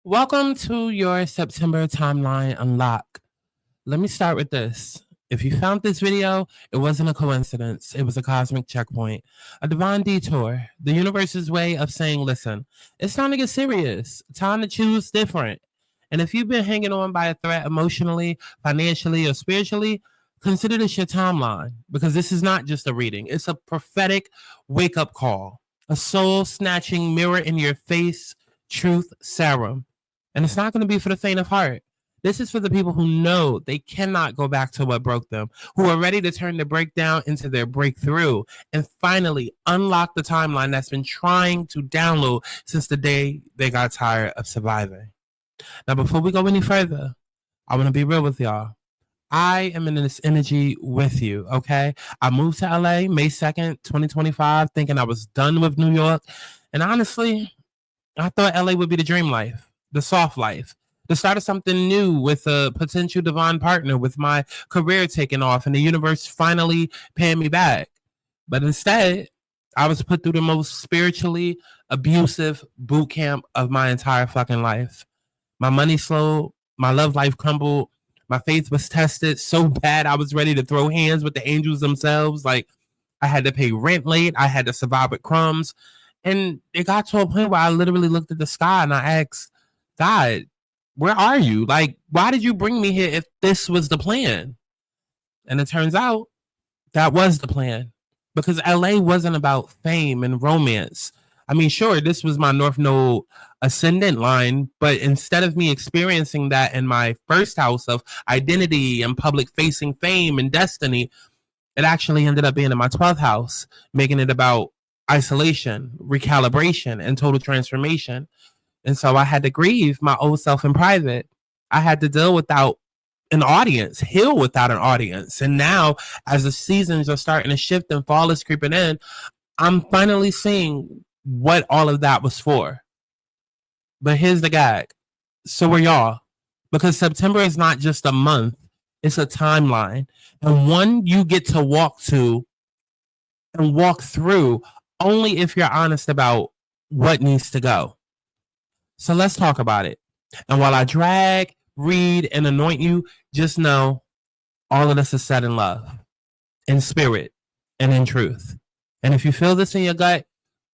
Welcome to your September timeline unlock. Let me start with this. If you found this video, it wasn't a coincidence. It was a cosmic checkpoint, a divine detour, the universe's way of saying, listen, it's time to get serious, time to choose different. And if you've been hanging on by a thread emotionally, financially, or spiritually, consider this your timeline because this is not just a reading, it's a prophetic wake up call, a soul snatching mirror in your face truth serum. And it's not going to be for the faint of heart. This is for the people who know they cannot go back to what broke them, who are ready to turn the breakdown into their breakthrough and finally unlock the timeline that's been trying to download since the day they got tired of surviving. Now, before we go any further, I want to be real with y'all. I am in this energy with you, okay? I moved to LA May 2nd, 2025, thinking I was done with New York. And honestly, I thought LA would be the dream life, the soft life, the start of something new with a potential divine partner, with my career taking off and the universe finally paying me back. But instead, I was put through the most spiritually abusive boot camp of my entire fucking life. My money slowed, my love life crumbled, my faith was tested so bad I was ready to throw hands with the angels themselves. Like, I had to pay rent late, I had to survive with crumbs. And it got to a point where I literally looked at the sky and I asked, God, where are you? Like, why did you bring me here if this was the plan? And it turns out that was the plan because LA wasn't about fame and romance. I mean, sure, this was my North Node ascendant line, but instead of me experiencing that in my first house of identity and public facing fame and destiny, it actually ended up being in my 12th house, making it about isolation, recalibration, and total transformation. And so I had to grieve my old self in private. I had to deal without an audience, heal without an audience. And now, as the seasons are starting to shift and fall is creeping in, I'm finally seeing what all of that was for. But here's the gag. So are y'all. Because September is not just a month, it's a timeline. And one you get to walk to and walk through only if you're honest about what needs to go. So let's talk about it. And while I drag, read, and anoint you, just know all of this is said in love, in spirit, and in truth. And if you feel this in your gut,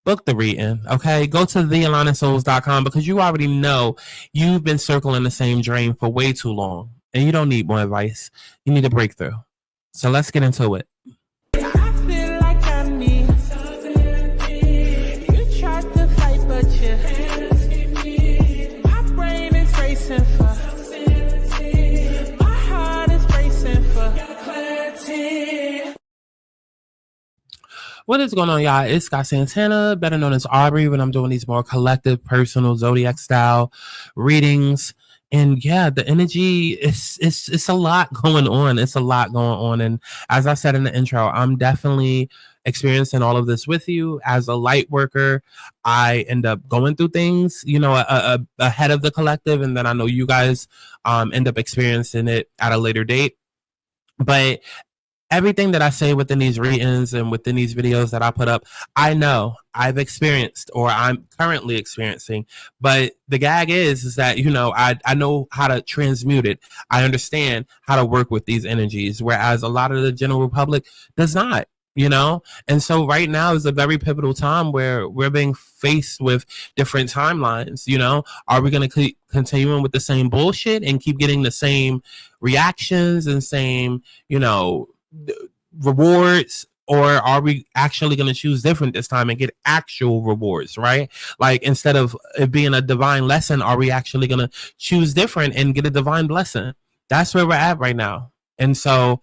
book the reading, okay? Go to thealignmedsouls.com because you already know you've been circling the same drain for way too long. And you don't need more advice. You need a breakthrough. So let's get into it. What is going on, y'all? It's Scott Santana, better known as Aubrey, when I'm doing these more collective, personal, zodiac style readings. And yeah, the energy it's a lot going on. It's a lot going on. And as I said in the intro, I'm definitely experiencing all of this with you. As a light worker, I end up going through things, ahead of the collective, and then I know you guys end up experiencing it at a later date. But everything that I say within these readings and within these videos that I put up, I know I've experienced or I'm currently experiencing. But the gag is that, I know how to transmute it. I understand how to work with these energies, whereas a lot of the general public does not. And so right now is a very pivotal time where we're being faced with different timelines. Are we going to continue with the same bullshit and keep getting the same reactions and same, rewards, or are we actually going to choose different this time and get actual rewards, right? Like, instead of it being a divine lesson, are we actually going to choose different and get a divine blessing? That's where we're at right now. And so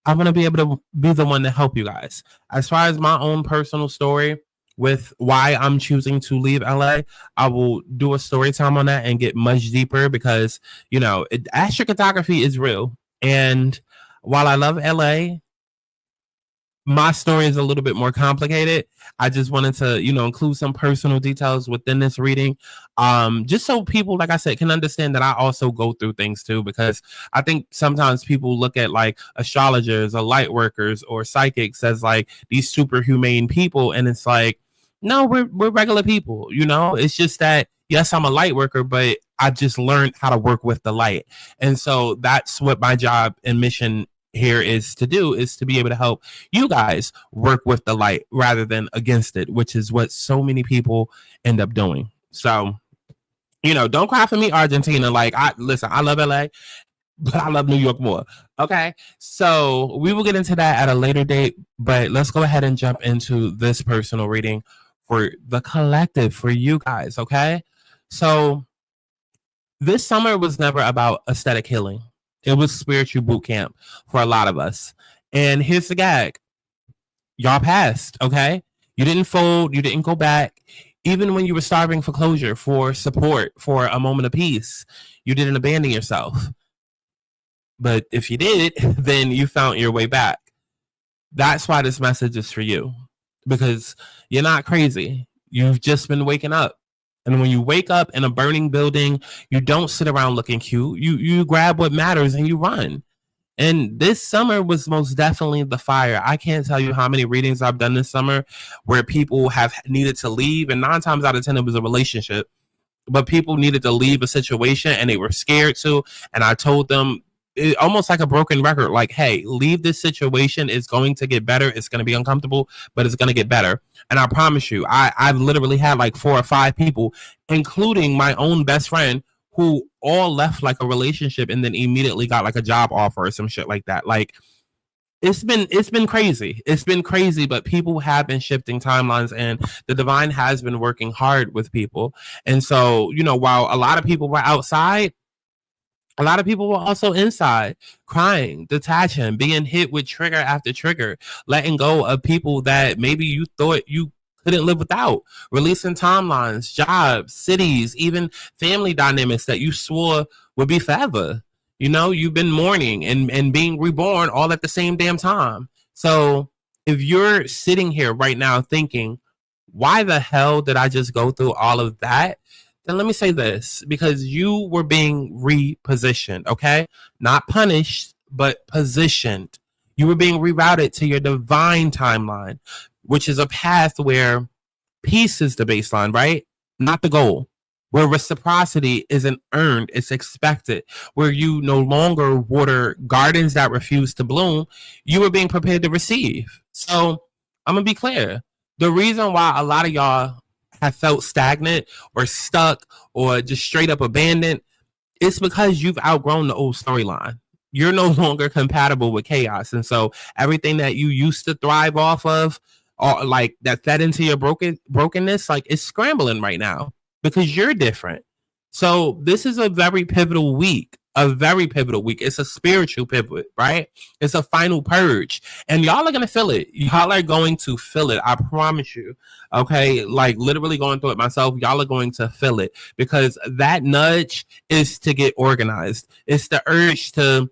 I'm going to be able to be the one to help you guys. As far as my own personal story with why I'm choosing to leave LA, I will do a story time on that and get much deeper because, astrocartography is real. And while I love LA, my story is a little bit more complicated. I just wanted to, include some personal details within this reading. Just so people, like I said, can understand that I also go through things too, because I think sometimes people look at like astrologers or light workers or psychics as like these superhuman people. And it's like, no, we're regular people, It's just that, yes, I'm a light worker, but I just learned how to work with the light. And so that's what my job and mission here is to do, is to be able to help you guys work with the light rather than against it, which is what so many people end up doing. So, don't cry for me, Argentina. Like, I love LA, but I love New York more. Okay. So we will get into that at a later date, but let's go ahead and jump into this personal reading for the collective, for you guys. Okay. So this summer was never about aesthetic healing. It was spiritual boot camp for a lot of us. And here's the gag. Y'all passed, okay? You didn't fold. You didn't go back. Even when you were starving for closure, for support, for a moment of peace, you didn't abandon yourself. But if you did, then you found your way back. That's why this message is for you. Because you're not crazy. You've just been waking up. And when you wake up in a burning building, you don't sit around looking cute. You grab what matters and you run. And this summer was most definitely the fire. I can't tell you how many readings I've done this summer where people have needed to leave. And 9 times out of 10, it was a relationship. But people needed to leave a situation and they were scared to. And I told them, almost like a broken record, like, hey, leave this situation. It's going to get better. It's going to be uncomfortable, but it's going to get better. And I promise you, I've literally had like 4 or 5 people, including my own best friend, who all left like a relationship and then immediately got like a job offer or some shit like that. Like, it's been crazy. It's been crazy, but people have been shifting timelines and the divine has been working hard with people. And so, while a lot of people were outside, a lot of people were also inside, crying, detaching, being hit with trigger after trigger, letting go of people that maybe you thought you couldn't live without, releasing timelines, jobs, cities, even family dynamics that you swore would be forever. You've been mourning and being reborn all at the same damn time. So if you're sitting here right now thinking, why the hell did I just go through all of that? Then let me say this, because you were being repositioned, okay? Not punished, but positioned. You were being rerouted to your divine timeline, which is a path where peace is the baseline, right? Not the goal. Where reciprocity isn't earned, it's expected. Where you no longer water gardens that refuse to bloom, you were being prepared to receive. So I'm going to be clear. The reason why a lot of y'all have felt stagnant or stuck or just straight up abandoned, it's because you've outgrown the old storyline. You're no longer compatible with chaos. And so everything that you used to thrive off of, or like that fed into your brokenness, like it's scrambling right now because you're different. So this is a very pivotal week. It's a spiritual pivot, right? It's a final purge. And y'all are going to feel it. Y'all are going to feel it. I promise you. Okay. Like literally going through it myself. Y'all are going to feel it because that nudge is to get organized. It's the urge to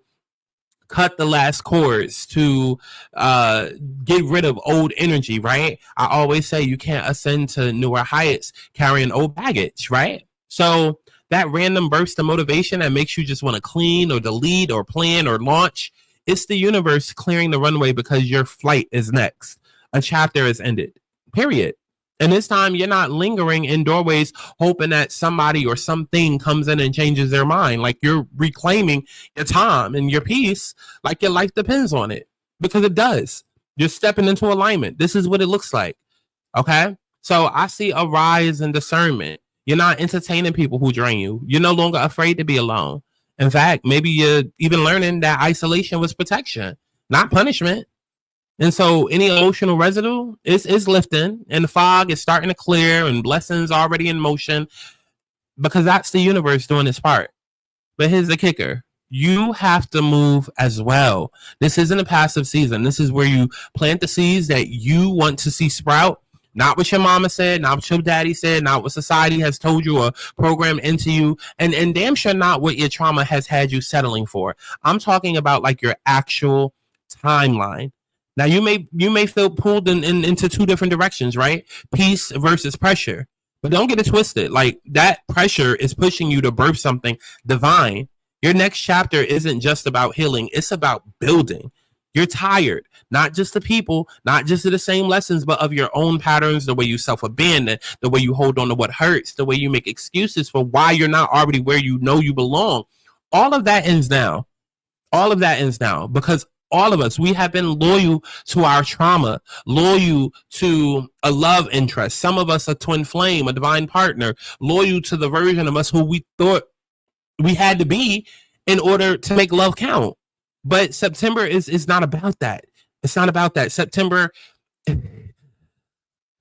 cut the last cords, to get rid of old energy, right? I always say you can't ascend to newer heights carrying old baggage, right? So that random burst of motivation that makes you just want to clean or delete or plan or launch, it's the universe clearing the runway because your flight is next. A chapter is ended, period. And this time you're not lingering in doorways hoping that somebody or something comes in and changes their mind. Like you're reclaiming your time and your peace like your life depends on it, because it does. You're stepping into alignment. This is what it looks like. Okay. So I see a rise in discernment. You're not entertaining people who drain you. You're no longer afraid to be alone. In fact, maybe you're even learning that isolation was protection, not punishment. And so any emotional residue is lifting and the fog is starting to clear and blessings already in motion, because that's the universe doing its part. But here's the kicker. You have to move as well. This isn't a passive season. This is where you plant the seeds that you want to see sprout. Not what your mama said, not what your daddy said, not what society has told you or programmed into you, and damn sure not what your trauma has had you settling for. I'm talking about like your actual timeline. Now you may feel pulled into 2 different directions, right? Peace versus pressure. But don't get it twisted. Like that pressure is pushing you to birth something divine. Your next chapter isn't just about healing, it's about building. You're tired, not just the people, not just of the same lessons, but of your own patterns, the way you self-abandon, the way you hold on to what hurts, the way you make excuses for why you're not already where you know you belong. All of that ends now. All of that ends now because all of us, we have been loyal to our trauma, loyal to a love interest. Some of us a twin flame, a divine partner, loyal to the version of us who we thought we had to be in order to make love count. But September is not about that. It's not about that. September, I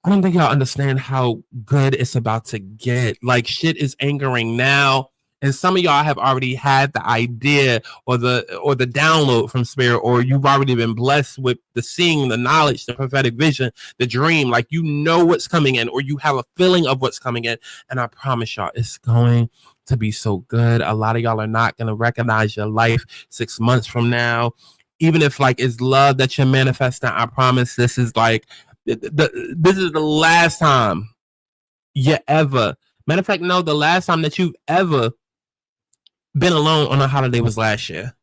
don't think y'all understand how good it's about to get. Like shit is angering now. And some of y'all have already had the idea or the download from spirit, or you've already been blessed with the seeing, the knowledge, the prophetic vision, the dream. Like you know what's coming in, or you have a feeling of what's coming in. And I promise y'all, it's going to be so good. A lot of y'all are not going to recognize your life 6 months from now. Even if like it's love that you're manifesting, I promise this is like this is the last time you ever, matter of fact, no, the last time that you've ever been alone on a holiday was last year.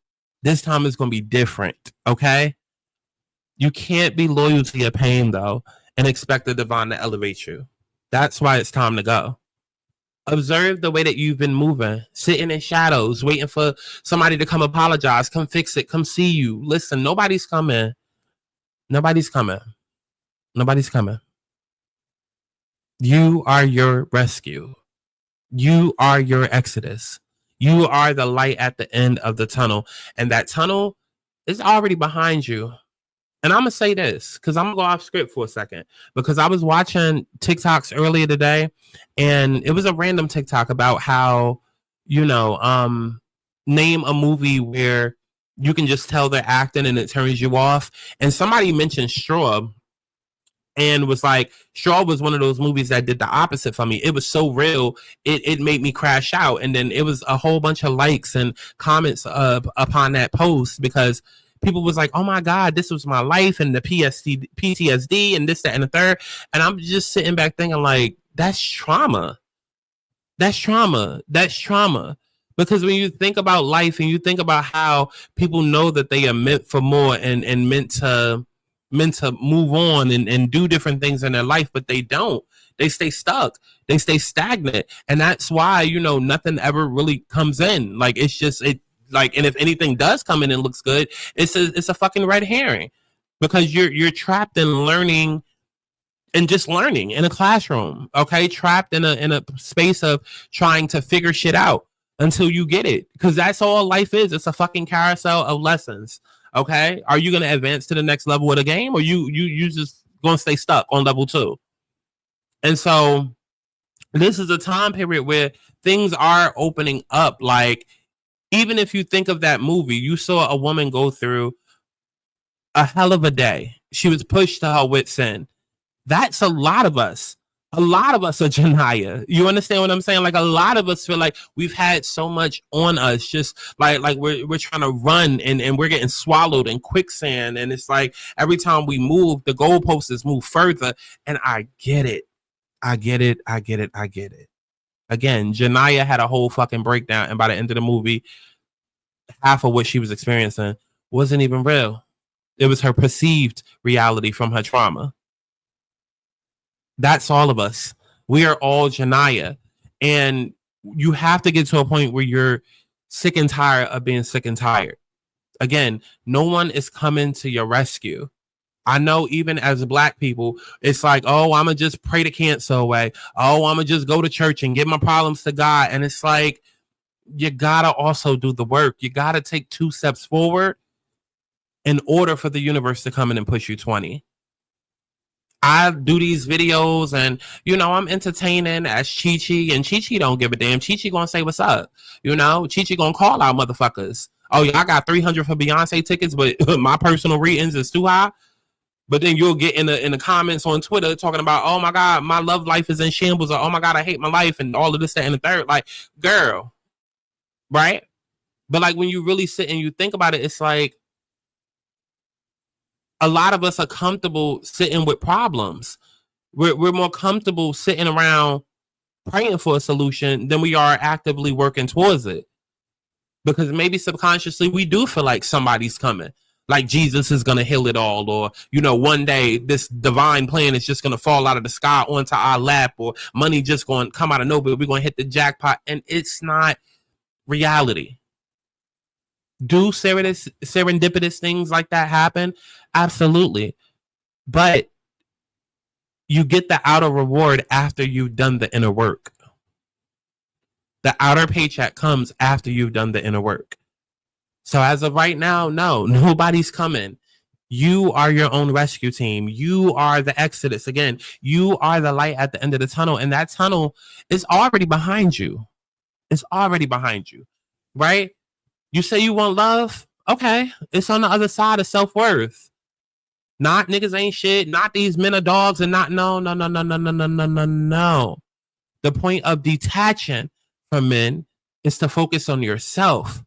This time is going to be different, okay? You can't be loyal to your pain, though, and expect the divine to elevate you. That's why it's time to go. Observe the way that you've been moving, sitting in shadows, waiting for somebody to come apologize, come fix it, come see you. Listen, nobody's coming. Nobody's coming. Nobody's coming. You are your rescue. You are your exodus. You are the light at the end of the tunnel. And that tunnel is already behind you. And I'm going to say this because I'm going to go off script for a second. Because I was watching TikToks earlier today. And it was a random TikTok about how, you know, name a movie where you can just tell they're acting and it turns you off. And somebody mentioned Straw. And was like, Straw was one of those movies that did the opposite for me. It was so real, it made me crash out. And then it was a whole bunch of likes and comments upon that post because people was like, oh my God, this was my life and the PTSD and this, that, and the third. And I'm just sitting back thinking like, that's trauma. That's trauma. That's trauma. Because when you think about life and you think about how people know that they are meant for more and meant to move on and do different things in their life, but they don't. They stay stuck. They stay stagnant. And that's why, you know, nothing ever really comes in. Like, it's just, it like, and if anything does come in and looks good, it's a fucking red herring because you're trapped in learning and just learning in a classroom. Okay. Trapped in a space of trying to figure shit out until you get it. Because that's all life is. It's a fucking carousel of lessons. Okay, are you going to advance to the next level of the game, or you just going to stay stuck on level 2? And so this is a time period where things are opening up. Like, even if you think of that movie, you saw a woman go through a hell of a day. She was pushed to her wit's end. That's a lot of us. A lot of us are Janaya. You understand what I'm saying? Like, a lot of us feel like we've had so much on us, just like we're trying to run and we're getting swallowed in quicksand. And it's like every time we move, the goalposts move further. And I get it. I get it. I get it. I get it. Again, Janaya had a whole fucking breakdown. And by the end of the movie, half of what she was experiencing wasn't even real. It was her perceived reality from her trauma. That's all of us. We are all Janaya. And you have to get to a point where you're sick and tired of being sick and tired. Again, no one is coming to your rescue. I know even as Black people, it's like, oh, I'm going to just pray the cancer away. Oh, I'm going to just go to church and give my problems to God. And it's like, you got to also do the work. You got to take 2 steps forward in order for the universe to come in and push you 20. I do these videos and, you know, I'm entertaining as Chi-Chi, and Chi-Chi don't give a damn. Chi-Chi gonna say what's up. You know, Chi-Chi gonna call out motherfuckers. Oh, yeah, I got 300 for Beyonce tickets, but my personal ratings is too high. But then you'll get in the comments on Twitter talking about, oh my God, my love life is in shambles, or oh my God, I hate my life, and all of this, that, and the third. Like, girl, right? But like when you really sit and you think about it, it's like, a lot of us are comfortable sitting with problems. We're more comfortable sitting around praying for a solution than we are actively working towards it. Because maybe subconsciously we do feel like somebody's coming. Like Jesus is going to heal it all, or, you know, one day this divine plan is just going to fall out of the sky onto our lap, or money just going to come out of nowhere. We're going to hit the jackpot. And it's not reality. Do serendipitous things like that happen? Absolutely. But you get the outer reward after you've done the inner work. The outer paycheck comes after you've done the inner work. So as of right now, no, nobody's coming. You are your own rescue team. You are the exodus. Again, you are the light at the end of the tunnel, and that tunnel is already behind you. It's already behind you, right? You say you want love? Okay, it's on the other side of self-worth. Not niggas ain't shit, not these men are dogs, and not no. The point of detaching from men is to focus on yourself.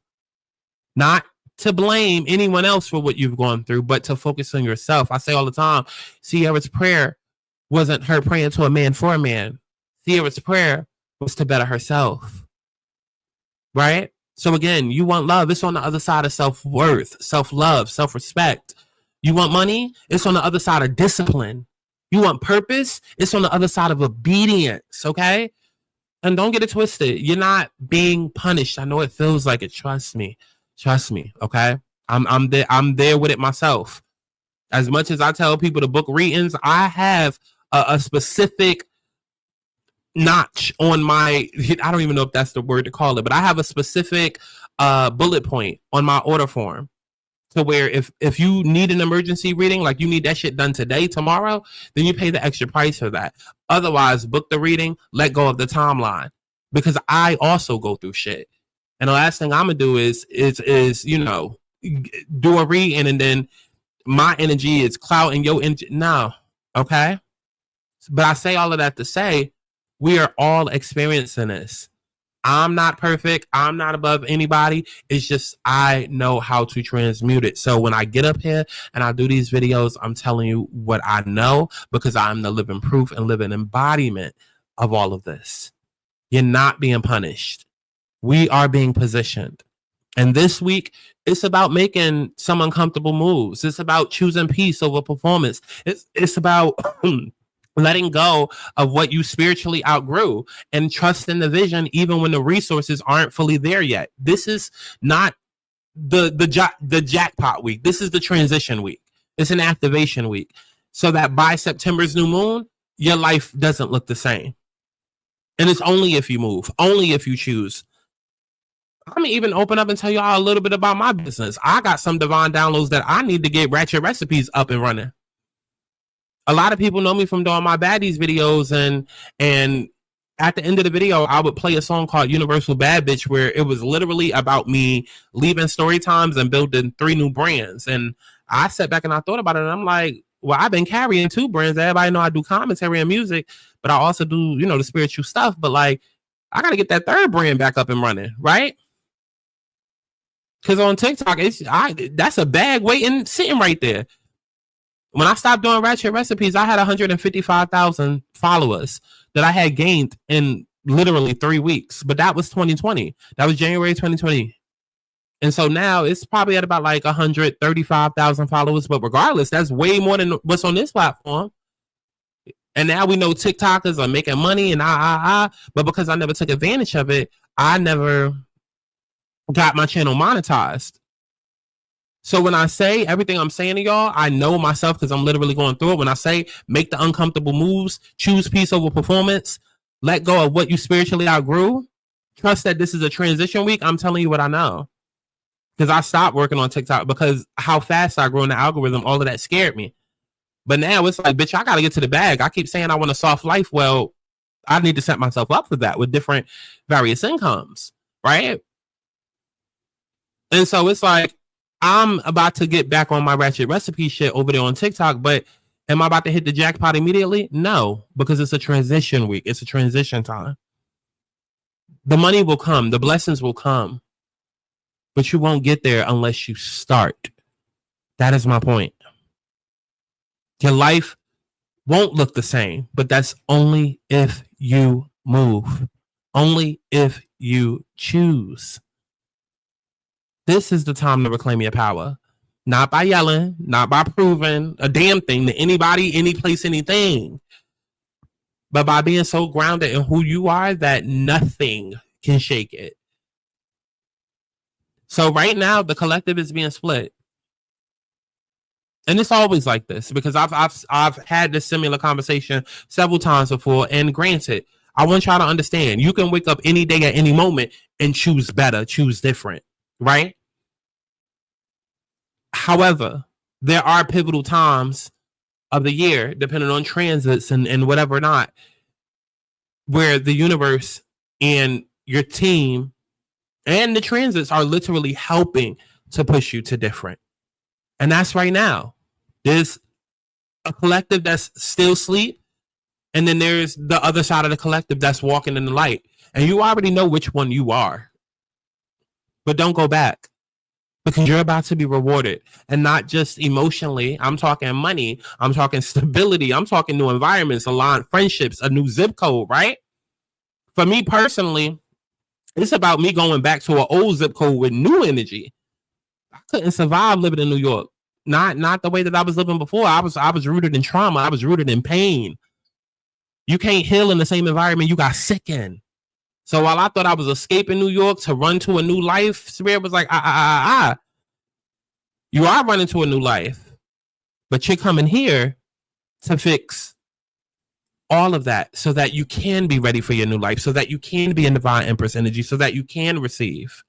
Not to blame anyone else for what you've gone through, but to focus on yourself. I say all the time, Sierra's prayer wasn't her praying to a man for a man. Sierra's prayer was to better herself. Right? So again, you want love. It's on the other side of self-worth, self-love, self-respect. You want money? It's on the other side of discipline. You want purpose? It's on the other side of obedience. Okay? And don't get it twisted. You're not being punished. I know it feels like it. Trust me. Okay? I'm there with it myself. As much as I tell people to book readings, I have a specific notch on my, I don't even know if that's the word to call it, but I have a specific bullet point on my order form to where if you need an emergency reading, like you need that shit done today, tomorrow, then you pay the extra price for that. Otherwise, book the reading, let go of the timeline, because I also go through shit. And the last thing I'm gonna do is you know, do a reading and then my energy is clouding your energy. No, okay. But I say all of that to say we are all experiencing this. I'm not perfect. I'm not above anybody. It's just I know how to transmute it. So when I get up here and I do these videos, I'm telling you what I know, because I'm the living proof and living embodiment of all of this. You're not being punished. We are being positioned. And this week, it's about making some uncomfortable moves. It's about choosing peace over performance. It's about letting go of what you spiritually outgrew and trusting the vision even when the resources aren't fully there yet. This is not the jackpot week. This is the transition week. It's an activation week. So that by September's new moon, your life doesn't look the same. And it's only if you move, only if you choose. I'm gonna even open up and tell y'all a little bit about my business. I got some divine downloads that I need to get Ratchet Recipes up and running. A lot of people know me from doing my baddies videos, and at the end of the video, I would play a song called Universal Bad Bitch, where it was literally about me leaving story times and building 3 new brands. And I sat back and I thought about it, and I'm like, well, I've been carrying 2 brands. Everybody know I do commentary and music, but I also do, you know, the spiritual stuff. But like, I got to get that 3rd brand back up and running, right? Because on TikTok, that's a bag waiting, sitting right there. When I stopped doing Ratchet Recipes, I had 155,000 followers that I had gained in literally 3 weeks. But that was 2020. That was January 2020. And so now it's probably at about like 135,000 followers. But regardless, that's way more than what's on this platform. And now we know TikTokers are making money and but because I never took advantage of it, I never got my channel monetized. So when I say everything I'm saying to y'all, I know myself because I'm literally going through it. When I say make the uncomfortable moves, choose peace over performance, let go of what you spiritually outgrew, trust that this is a transition week, I'm telling you what I know. Because I stopped working on TikTok because how fast I grew in the algorithm, all of that scared me. But now it's like, bitch, I got to get to the bag. I keep saying I want a soft life. Well, I need to set myself up for that with different various incomes, right? And so it's like, I'm about to get back on my Ratchet Recipe shit over there on TikTok, but am I about to hit the jackpot immediately? No, because it's a transition week. It's a transition time. The money will come. The blessings will come. But you won't get there unless you start. That is my point. Your life won't look the same, but that's only if you move. Only if you choose. This is the time to reclaim your power. Not by yelling, not by proving a damn thing to anybody, any place, anything, but by being so grounded in who you are that nothing can shake it. So right now, the collective is being split. And it's always like this because I've had this similar conversation several times before. And granted, I want y'all to understand, you can wake up any day at any moment and choose better, choose different, right? However, there are pivotal times of the year, depending on transits and whatever or not, where the universe and your team and the transits are literally helping to push you to different. And that's right now. There's a collective that's still asleep, and then there's the other side of the collective that's walking in the light. And you already know which one you are. But don't go back because you're about to be rewarded. And not just emotionally. I'm talking money. I'm talking stability. I'm talking new environments, aligned friendships, a new zip code, right? For me personally, it's about me going back to an old zip code with new energy. I couldn't survive living in New York. Not the way that I was living before. I was rooted in trauma. I was rooted in pain. You can't heal in the same environment you got sick in. So while I thought I was escaping New York to run to a new life, Spirit was like, you are running to a new life, but you're coming here to fix all of that so that you can be ready for your new life, so that you can be in divine empress energy, so that you can receive.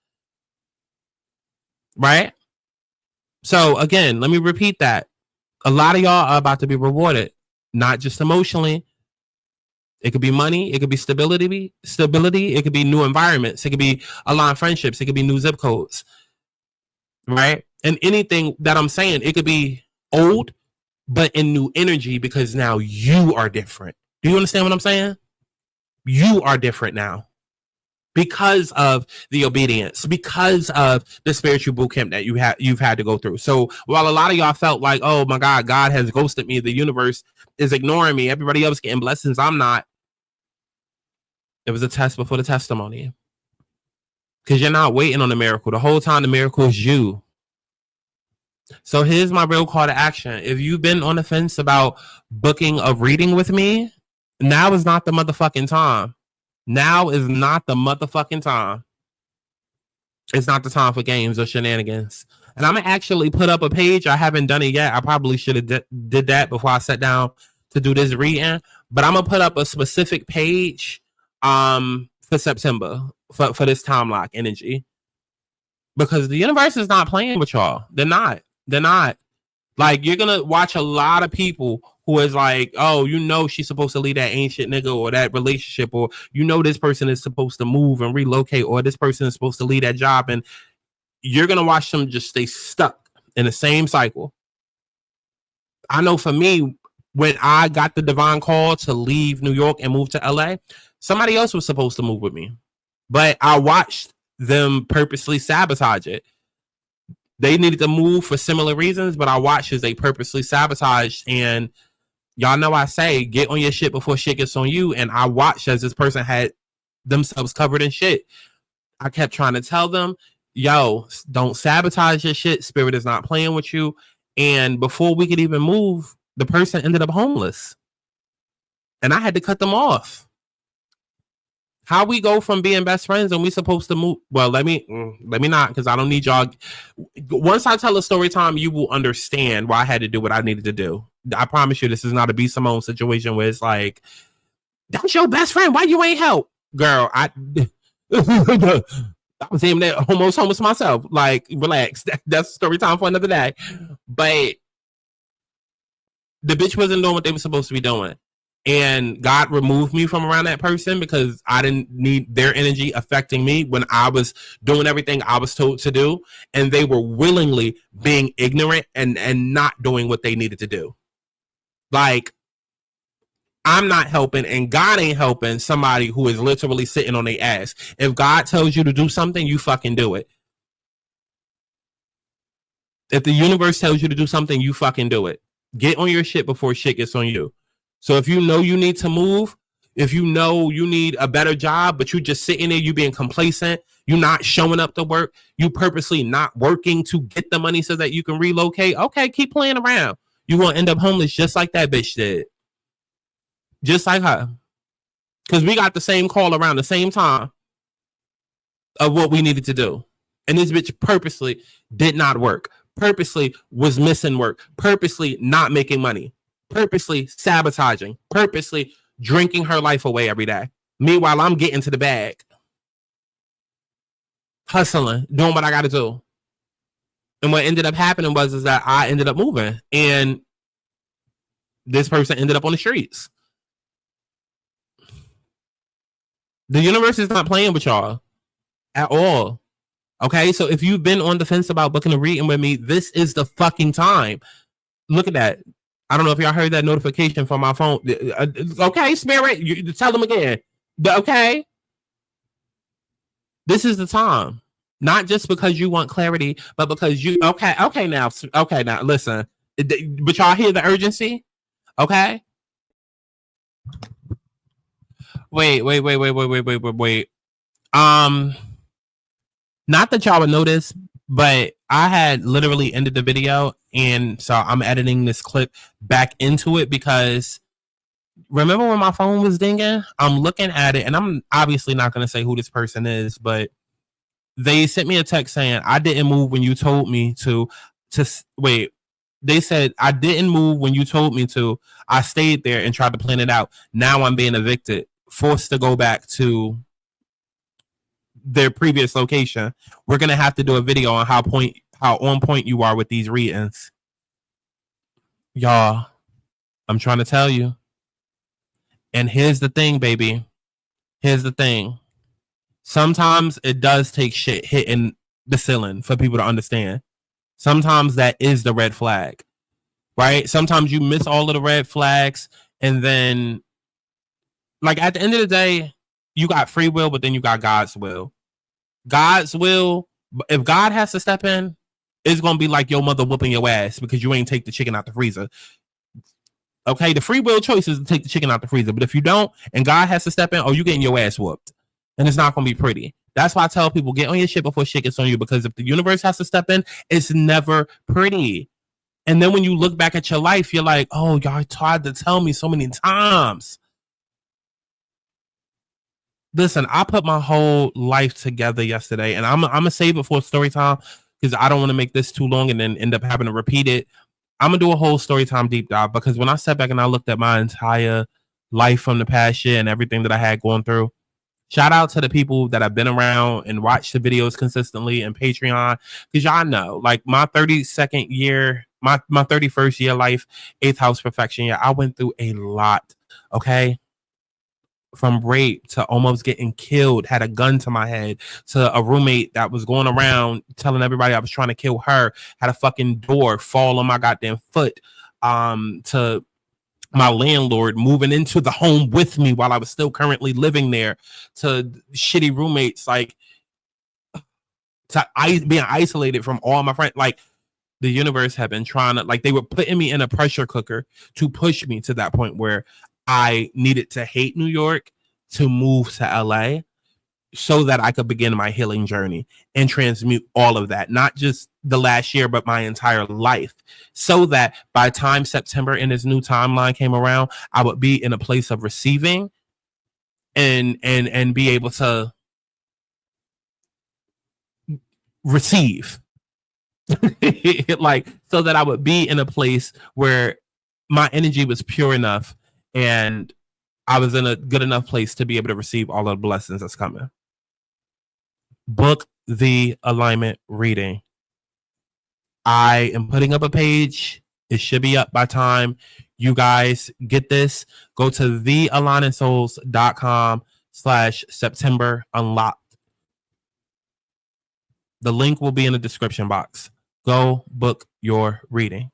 Right? So again, let me repeat that. A lot of y'all are about to be rewarded, not just emotionally. It could be money. It could be stability. It could be new environments. It could be aligned friendships. It could be new zip codes. Right? And anything that I'm saying, it could be old, but in new energy because now you are different. Do you understand what I'm saying? You are different now because of the obedience, because of the spiritual boot camp that you've had to go through. So while a lot of y'all felt like, oh my God, God has ghosted me, the universe is ignoring me, everybody else getting blessings, I'm not. It was a test before the testimony. Because you're not waiting on the miracle. The whole time the miracle is you. So here's my real call to action. If you've been on the fence about booking a reading with me, now is not the motherfucking time. Now is not the motherfucking time. It's not the time for games or shenanigans. And I'm going to actually put up a page. I haven't done it yet. I probably should have did that before I sat down to do this reading. But I'm going to put up a specific page for September for this time lock energy. Because the universe is not playing with y'all. They're not. Like, you're going to watch a lot of people who is like, oh, you know she's supposed to leave that ancient nigga or that relationship, or you know this person is supposed to move and relocate, or this person is supposed to leave that job, and you're going to watch them just stay stuck in the same cycle. I know for me, when I got the divine call to leave New York and move to LA, somebody else was supposed to move with me, but I watched them purposely sabotage it. They needed to move for similar reasons, but I watched as they purposely sabotaged. And y'all know I say, get on your shit before shit gets on you. And I watched as this person had themselves covered in shit. I kept trying to tell them, yo, don't sabotage your shit. Spirit is not playing with you. And before we could even move, the person ended up homeless. And I had to cut them off. How we go from being best friends and we supposed to move? Well, let me not, because I don't need y'all. Once I tell a story time, you will understand why I had to do what I needed to do. I promise you, this is not a B. Simone situation where it's like, that's your best friend. Why you ain't help? Girl, I was even there almost homeless myself. Like, relax. That's story time for another day. But the bitch wasn't doing what they were supposed to be doing. And God removed me from around that person because I didn't need their energy affecting me when I was doing everything I was told to do. And they were willingly being ignorant and not doing what they needed to do. Like, I'm not helping and God ain't helping somebody who is literally sitting on their ass. If God tells you to do something, you fucking do it. If the universe tells you to do something, you fucking do it. Get on your shit before shit gets on you. So if you know you need to move, If you know you need a better job, but you just sitting there, you being complacent, you not showing up to work, you purposely not working to get the money so that you can relocate, okay, keep playing around. You're going to end up homeless just like that bitch did. Just like her. Because we got the same call around the same time of what we needed to do. And this bitch purposely did not work. Purposely was missing work. Purposely not making money. Purposely sabotaging. Purposely drinking her life away every day. Meanwhile, I'm getting to the bag. Hustling. Doing what I got to do. And what ended up happening was that I ended up moving. And this person ended up on the streets. The universe is not playing with y'all at all. Okay, so if you've been on the fence about booking a reading with me, this is the fucking time. Look at that. I don't know if y'all heard that notification from my phone. Okay, Spirit, you tell them again. Okay, this is the time. Not just because you want clarity, but because you. Okay, now, listen. But y'all hear the urgency? Okay. Wait. Not that y'all would notice, but I had literally ended the video, and so I'm editing this clip back into it because remember when my phone was dinging? I'm looking at it, and I'm obviously not going to say who this person is, but they sent me a text saying, I didn't move when you told me to wait. They said, I didn't move when you told me to. I stayed there and tried to plan it out. Now I'm being evicted, forced to go back to their previous location. We're gonna have to do a video on how on point you are with these readings. Y'all, I'm trying to tell you. And here's the thing, baby. Here's the thing. Sometimes it does take shit hitting the ceiling for people to understand. Sometimes that is the red flag, right? Sometimes you miss all of the red flags, and then, like, at the end of the day, you got free will, but then you got God's will. God's will, if God has to step in, it's going to be like your mother whooping your ass because you ain't take the chicken out the freezer. Okay, the free will choice is to take the chicken out the freezer, but if you don't and God has to step in, you're getting your ass whooped. And it's not going to be pretty. That's why I tell people, get on your shit before shit gets on you, because if the universe has to step in, it's never pretty. And then when you look back at your life, you're like, oh, y'all tried to tell me so many times. Listen, I put my whole life together yesterday, and I'm going to save it for story time because I don't want to make this too long and then end up having to repeat it. I'm going to do a whole story time deep dive, because when I sat back and I looked at my entire life from the past year and everything that I had going through, shout out to the people that have been around and watched the videos consistently and Patreon, because y'all know, like, my 32nd year, my 31st year life, 8th house perfection year, I went through a lot, okay? From rape to almost getting killed, had a gun to my head, to a roommate that was going around telling everybody I was trying to kill her, had a fucking door fall on my goddamn foot, to my landlord moving into the home with me while I was still currently living there, to shitty roommates, like, to being isolated from all my friends. Like, the universe had been trying to, like, they were putting me in a pressure cooker to push me to that point where I needed to hate New York to move to LA so that I could begin my healing journey and transmute all of that, not just the last year, but my entire life, so that by time September and this new timeline came around, I would be in a place of receiving and be able to receive. Like, so that I would be in a place where my energy was pure enough and I was in a good enough place to be able to receive all of the blessings that's coming. Book the alignment reading. I am putting up a page. It should be up by time you guys get this. Go to thealignandsouls.com/September unlocked. The link will be in the description box. Go book your reading.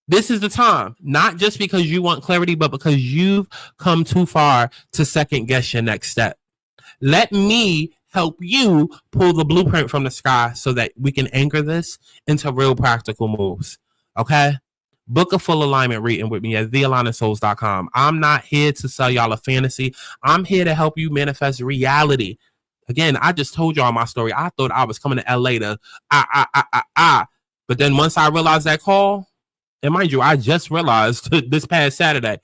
This is the time, not just because you want clarity, but because you've come too far to second guess your next step. Let me help you pull the blueprint from the sky so that we can anchor this into real practical moves. Okay? Book a full alignment reading with me at thealignedsouls.com. I'm not here to sell y'all a fantasy. I'm here to help you manifest reality. Again, I just told y'all my story. I thought I was coming to LA to but then once I realized that call, and mind you, I just realized this past Saturday,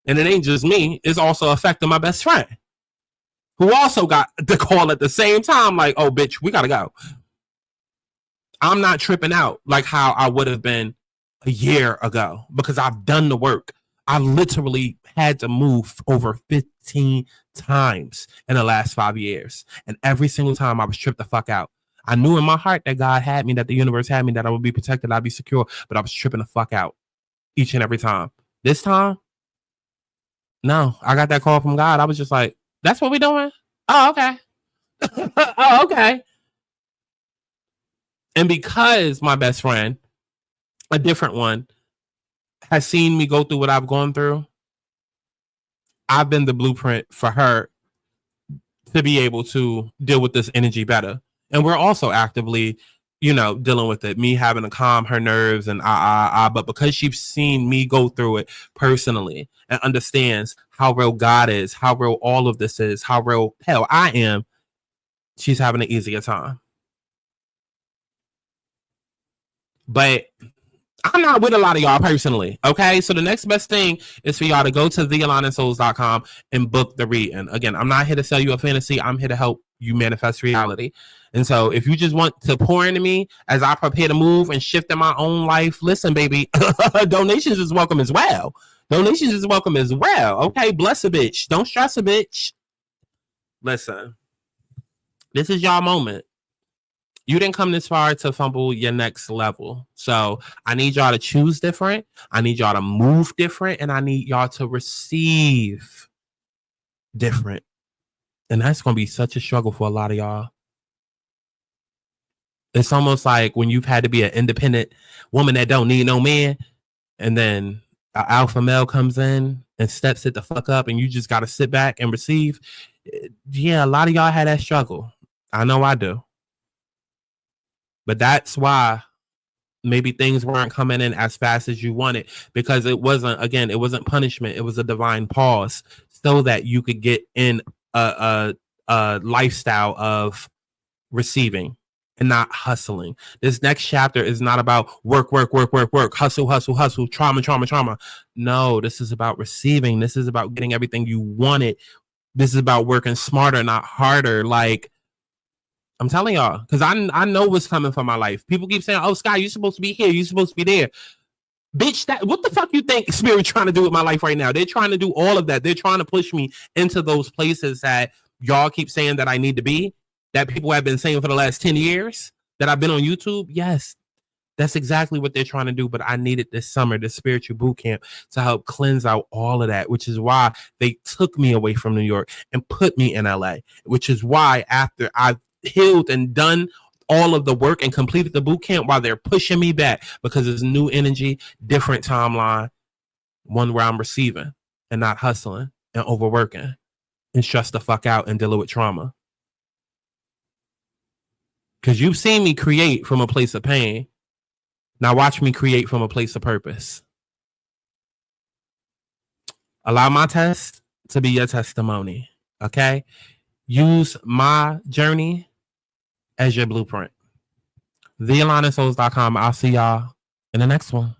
and it ain't just me, it's also affecting my best friend, who also got the call at the same time, like, oh, bitch, we gotta go. I'm not tripping out like how I would have been a year ago because I've done the work. I literally had to move over 15 times in the last 5 years. And every single time I was tripped the fuck out. I knew in my heart that God had me, that the universe had me, that I would be protected, I'd be secure, but I was tripping the fuck out each and every time. This time, no, I got that call from God. I was just like, that's what we doing? Oh, okay. Oh, okay. And because my best friend, a different one, has seen me go through what I've gone through, I've been the blueprint for her to be able to deal with this energy better. And we're also actively, dealing with it. Me having to calm her nerves and but because she's seen me go through it personally and understands how real God is, how real all of this is, how real hell I am, she's having an easier time. But I'm not with a lot of y'all personally, okay? So the next best thing is for y'all to go to thealignedsouls.com and book the reading. Again, I'm not here to sell you a fantasy. I'm here to help you manifest reality. And so if you just want to pour into me as I prepare to move and shift in my own life, listen, baby, donations is welcome as well. Donations is welcome as well, okay? Bless a bitch. Don't stress a bitch. Listen, this is y'all moment. You didn't come this far to fumble your next level. So I need y'all to choose different. I need y'all to move different. And I need y'all to receive different. And that's going to be such a struggle for a lot of y'all. It's almost like when you've had to be an independent woman that don't need no man. And then an alpha male comes in and steps it the fuck up. And you just got to sit back and receive. Yeah, a lot of y'all had that struggle. I know I do. But that's why maybe things weren't coming in as fast as you wanted, because it wasn't punishment. It was a divine pause so that you could get in a lifestyle of receiving and not hustling. This next chapter is not about work, hustle, trauma. No, this is about receiving. This is about getting everything you wanted. This is about working smarter, not harder. Like, I'm telling y'all, because I know what's coming for my life. People keep saying, oh, Sky, you're supposed to be here. You're supposed to be there. Bitch, what the fuck you think Spirit trying to do with my life right now? They're trying to do all of that. They're trying to push me into those places that y'all keep saying that I need to be, that people have been saying for the last 10 years that I've been on YouTube. Yes, that's exactly what they're trying to do. But I needed this summer, this spiritual boot camp, to help cleanse out all of that, which is why they took me away from New York and put me in LA, which is why after I've healed and done all of the work and completed the boot camp, while they're pushing me back, because it's new energy, different timeline, one where I'm receiving and not hustling and overworking and stress the fuck out and dealing with trauma. Because you've seen me create from a place of pain. Now watch me create from a place of purpose. Allow my test to be your testimony, okay? Use my journey as your blueprint. TheAlignedsouls.com. I'll see y'all in the next one.